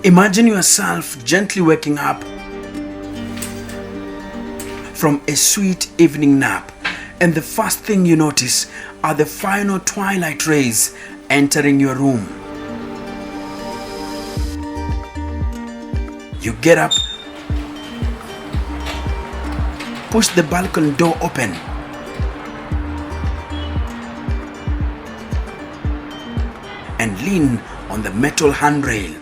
Imagine yourself gently waking up from a sweet evening nap, and the first thing you notice are the final twilight rays entering your room. You get up, push the balcony door open, and lean on the metal handrail.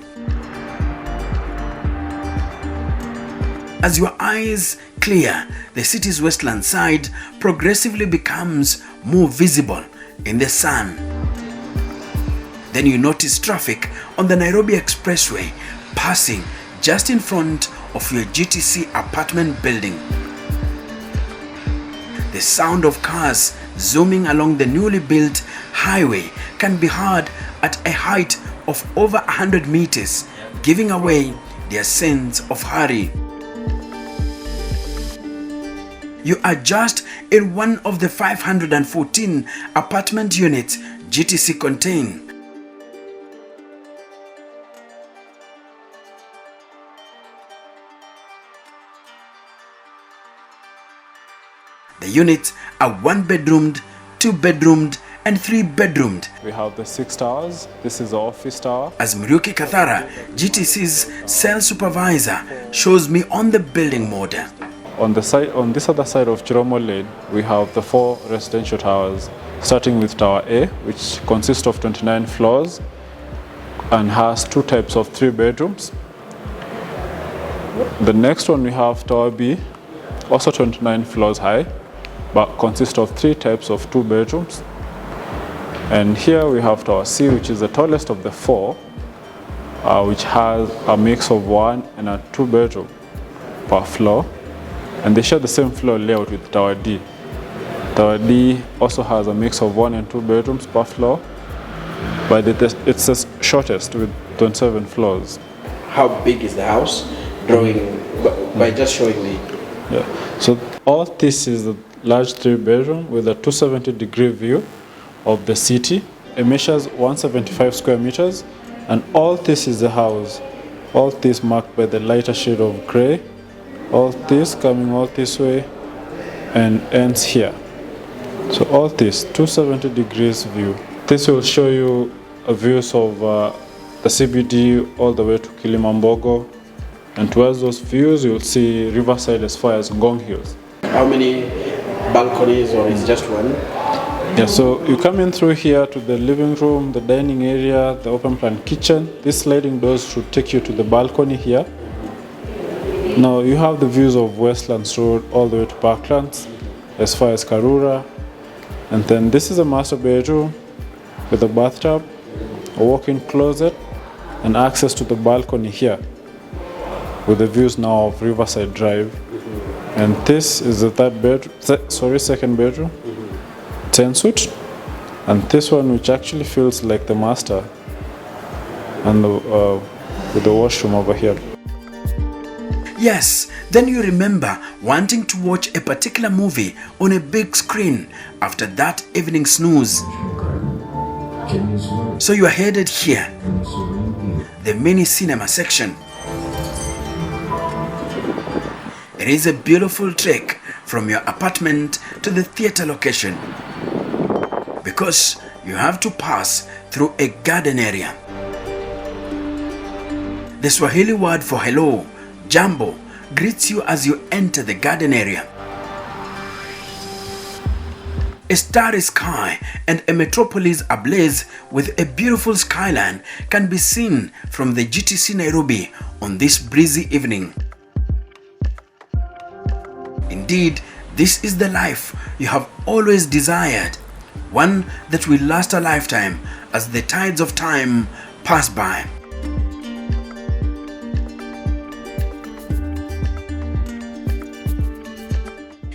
As your eyes clear, the city's Westland side progressively becomes more visible in the sun. Then you notice traffic on the Nairobi Expressway passing just in front of your GTC apartment building. The sound of cars zooming along the newly built highway can be heard at a height of over 100 meters, giving away their sense of hurry. You are just in one of the 514 apartment units GTC contain. The units are 1-bedroomed, 2-bedroomed, and 3-bedroomed. We have the 6 towers. This is the office tower. As Muriuki Kathara, GTC's sales supervisor, shows me on the building model. On this other side of Chiromo Lane, we have the 4 residential towers, starting with Tower A, which consists of 29 floors and has 2 types of 3 bedrooms. The next one we have Tower B, also 29 floors high, but consists of 3 types of 2 bedrooms. And here we have Tower C, which is the tallest of the 4, which has a mix of 1 and a 2 bedroom per floor. And they share the same floor layout with Tower D. Tower D also has a mix of 1 and 2 bedrooms per floor, but it's the shortest with 27 floors. How big is the house? Drawing by just showing me. Yeah. So all this is a large 3-bedroom with a 270-degree view of the city. It measures 175 square meters, and all this is the house. All this marked by the lighter shade of gray. All this coming all this way and ends here. So all this 270 degrees view. This will show you views of the CBD all the way to Kilimambogo, and towards those views you'll see Riverside as far as Ngong Hills. How many balconies, or is just one? Yeah, so you come in through here to the living room, the dining area, the open plan kitchen. These sliding doors should take you to the balcony here. Now you have the views of Westlands Road all the way to Parklands, as far as Karura. And then this is a master bedroom with a bathtub, a walk-in closet, and access to the balcony here, with the views now of Riverside Drive. And this is the second bedroom, 10 suite. And this one, which actually feels like the master, and with the washroom over here. Yes, then you remember wanting to watch a particular movie on a big screen after that evening snooze. So you are headed here, the mini cinema section. It is a beautiful trek from your apartment to the theater location, because you have to pass through a garden area. The Swahili word for hello, Jambo, greets you as you enter the garden area. A starry sky and a metropolis ablaze with a beautiful skyline can be seen from the GTC Nairobi on this breezy evening. Indeed, this is the life you have always desired, one that will last a lifetime as the tides of time pass by.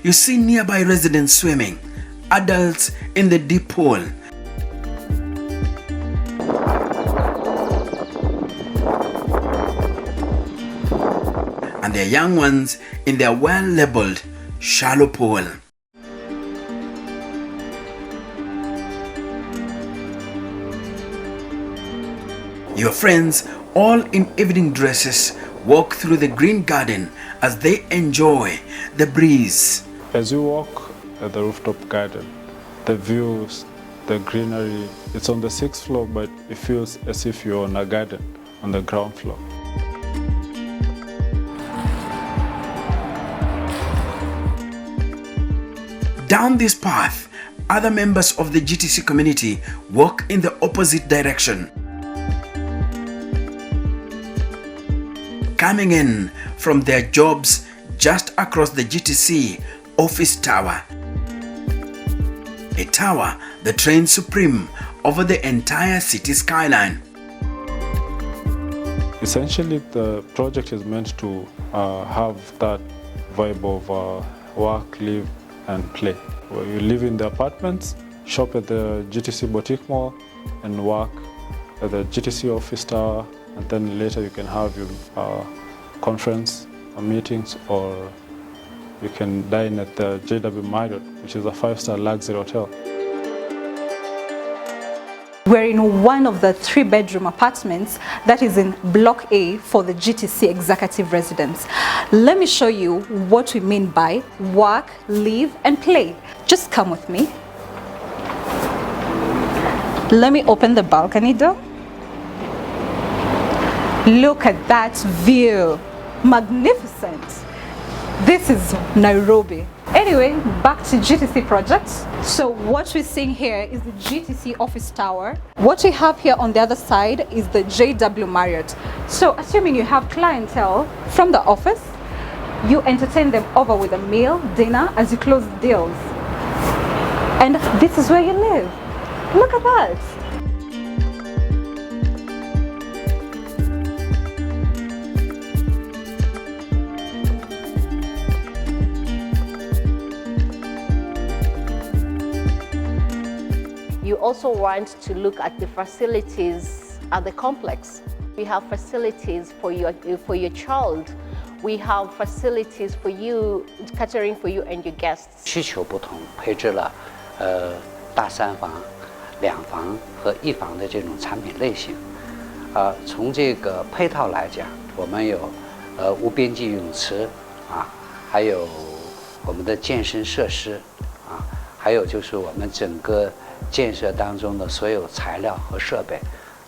You see nearby residents swimming, adults in the deep pool, and their young ones in their well-labeled shallow pool. Your friends, all in evening dresses, walk through the green garden as they enjoy the breeze. As you walk at the rooftop garden, the views, the greenery, it's on the 6th floor, but it feels as if you're on a garden on the ground floor. Down this path, other members of the GTC community walk in the opposite direction, coming in from their jobs just across the GTC office tower. A tower that reigns supreme over the entire city skyline. Essentially, the project is meant to have that vibe of work, live, and play. Where you live in the apartments, shop at the GTC Boutique Mall, and work at the GTC office tower, and then later you can have your conference or meetings, or you can dine at the JW Marriott, which is a 5-star luxury hotel. We're in one of the 3-bedroom apartments that is in Block A for the GTC executive residence. Let me show you what we mean by work, live, and play. Just come with me. Let me open the balcony door. Look at that view. Magnificent. This is Nairobi. Anyway, back to GTC projects. So what we're seeing here is the GTC office tower. What we have here on the other side is the JW Marriott. So assuming you have clientele from the office, you entertain them over with a meal, dinner, as you close deals. And this is where you live. Look at that. You also want to look at the facilities at the complex. We have facilities for your child. We have facilities for you, catering for you and your guests. 需求不同，配置了大3房、2房和1房的这种产品类型。从这个配套来讲，我们有无边际泳池啊，还有我们的健身设施啊，还有就是我们整个建设当中的所有材料和设备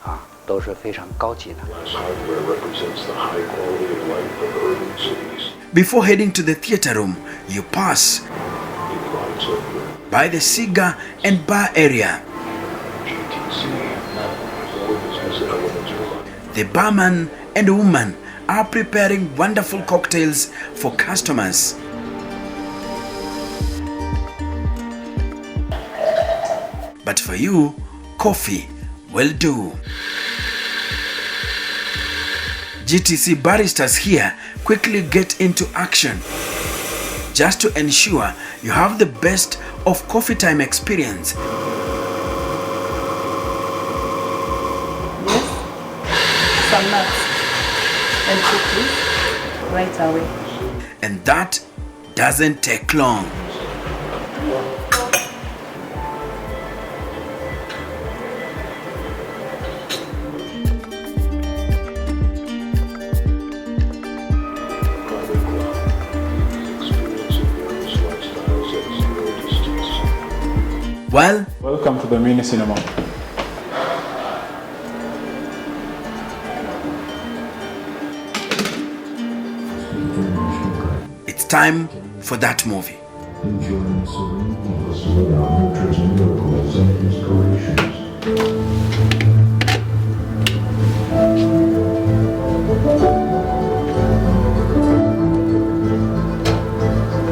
啊，都是非常高级的。Before heading to the theater room, you pass by the cigar and bar area. The barman and woman are preparing wonderful cocktails for customers. But for you, coffee will do. GTC baristas here quickly get into action just to ensure you have the best of coffee time experience. Yes, some nuts and cookies right away. And that doesn't take long. Well, Welcome to the mini cinema. it's time for that movie. Enjoying serene peace without nurtures and miracles and inspirations.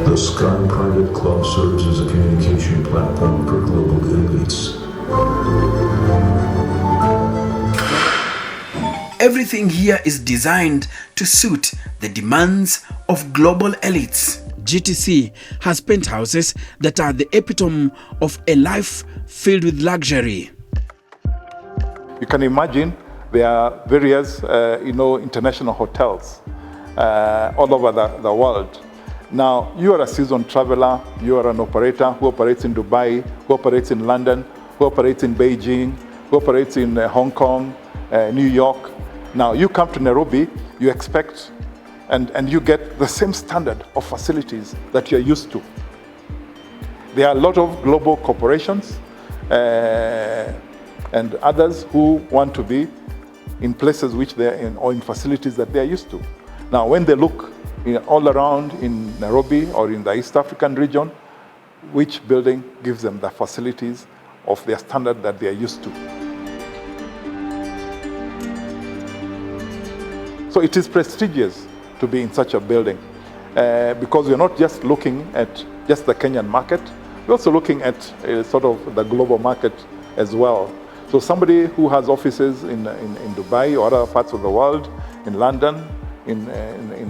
The Sky Private Club serves as a communication platform for global elites. Everything here is designed to suit the demands of global elites. GTC has penthouses that are the epitome of a life filled with luxury. You can imagine there are various, international hotels all over the world. Now, you are a seasoned traveler, you are an operator who operates in Dubai, who operates in London, who operates in Beijing, who operates in Hong Kong, New York. Now you come to Nairobi, you expect and you get the same standard of facilities that you're used to. There are a lot of global corporations and others who want to be in places which they're in, or in facilities that they're used to. Now, when they look all around in Nairobi or in the East African region, which building gives them the facilities of their standard that they're used to? So it is prestigious to be in such a building because we're not just looking at just the Kenyan market, we're also looking at sort of the global market as well. So somebody who has offices in Dubai or other parts of the world, in London, in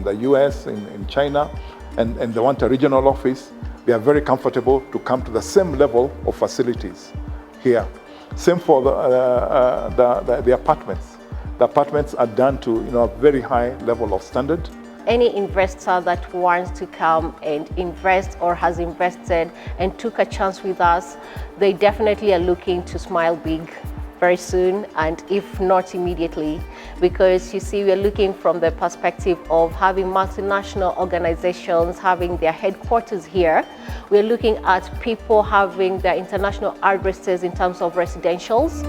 the US, in China, and they want a regional office, they are very comfortable to come to the same level of facilities here. Same for the apartments. The apartments are done to a very high level of standard. Any investor that wants to come and invest or has invested and took a chance with us, they definitely are looking to smile big very soon, and if not immediately, because you see, we're looking from the perspective of having multinational organizations having their headquarters here. We're looking at people having their international addresses in terms of residentials.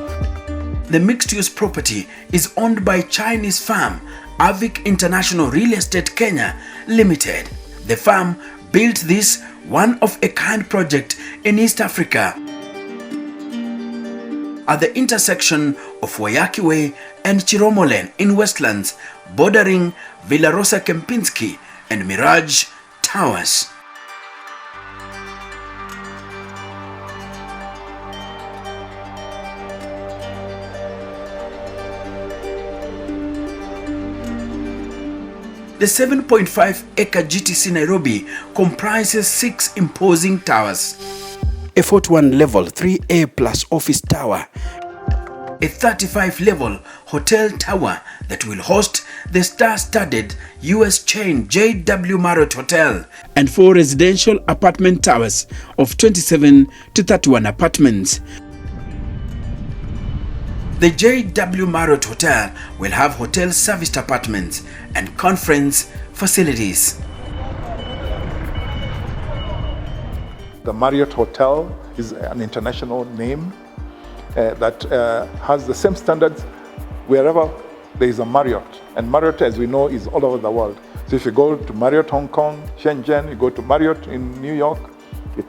The mixed-use property is owned by Chinese firm Avic International Real Estate Kenya Limited. The firm built this one-of-a-kind project in East Africa at the intersection of Wayaki Way and Chiromolen in Westlands, bordering Villarosa Kempinski and Mirage Towers. The 7.5-acre GTC Nairobi comprises 6 imposing towers, a 41-level 3A plus office tower, a 35-level hotel tower that will host the star-studded US chain JW Marriott Hotel, and 4 residential apartment towers of 27 to 31 apartments. The JW Marriott Hotel will have hotel serviced apartments and conference facilities. The Marriott Hotel is an international name that has the same standards wherever there is a Marriott. And Marriott, as we know, is all over the world. So if you go to Marriott Hong Kong, Shenzhen, you go to Marriott in New York, it's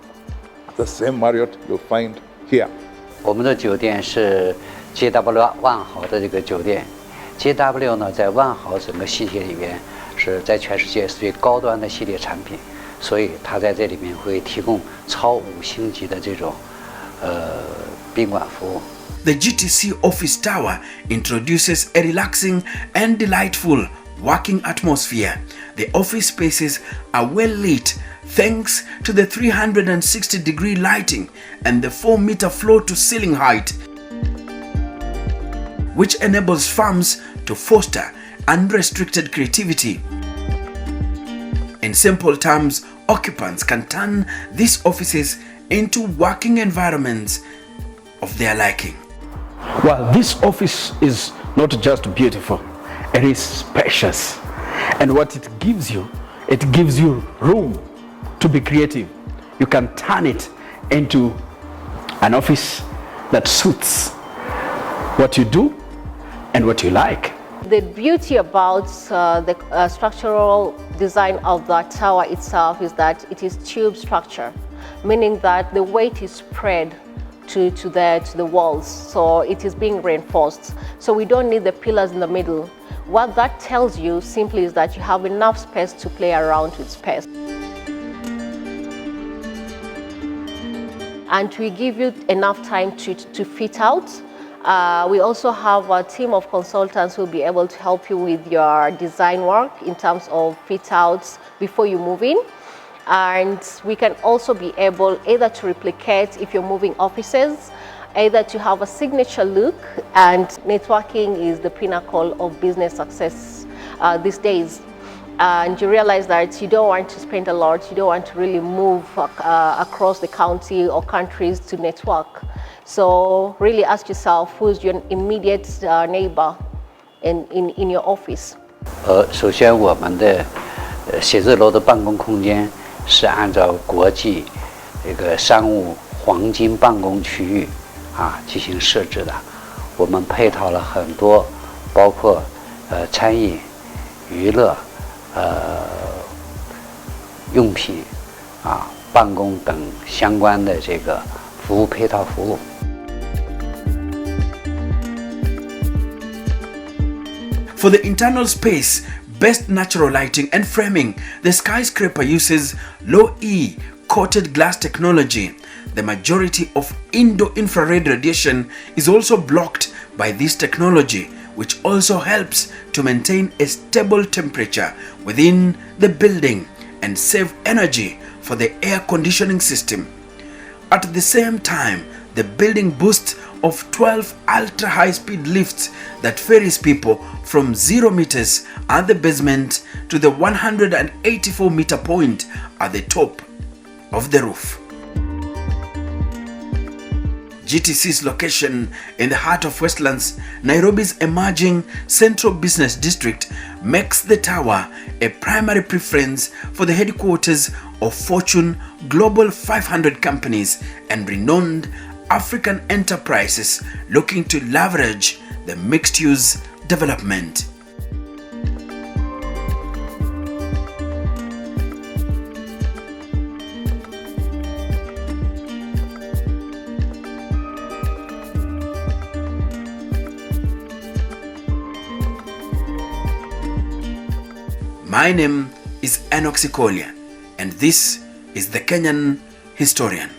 the same Marriott you'll find here. 我们的酒店是 JW 万豪的这个酒店 ，JW 呢在万豪整个系列里边是在全世界是最高端的系列产品，所以它在这里面会提供超5星级的这种宾馆服务。 The GTC office tower introduces a relaxing and delightful working atmosphere. The office spaces are well lit thanks to the 360-degree lighting and the 4-meter floor-to-ceiling height, which enables firms to foster unrestricted creativity. In simple terms, occupants can turn these offices into working environments of their liking. Well, this office is not just beautiful, it is spacious. And what it gives you room to be creative. You can turn it into an office that suits what you do and what you like. The beauty about the structural design of the tower itself is that it is tube structure, meaning that the weight is spread to the walls, so it is being reinforced. So we don't need the pillars in the middle. What that tells you simply is that you have enough space to play around with space. And we give you enough time to fit out. We also have a team of consultants who will be able to help you with your design work in terms of fit outs before you move in. And we can also be able either to replicate if you're moving offices, either to have a signature look, and networking is the pinnacle of business success these days. And you realize that you don't want to spend a lot, you don't want to really move across the county or countries to network. So really ask yourself, who's your immediate neighbor in your office? 首先我们的写字楼的办公空间是按照国际这个商务黄金办公区域进行设置的。我们配套了很多，包括餐饮、娱乐、用品办公等相关的这个服务配套服务。For the internal space, best natural lighting and framing, the skyscraper uses low E coated glass technology. The majority of infrared radiation is also blocked by this technology, which also helps to maintain a stable temperature within the building and save energy for the air conditioning system. At the same time, the building boasts of 12 ultra high-speed lifts that ferries people from 0 meters at the basement to the 184-meter point at the top of the roof. GTC's location in the heart of Westlands, Nairobi's emerging central business district, makes the tower a primary preference for the headquarters of Fortune Global 500 companies and renowned African enterprises looking to leverage the mixed-use development. My name is Enock Sikolia, and this is the Kenyan Historian.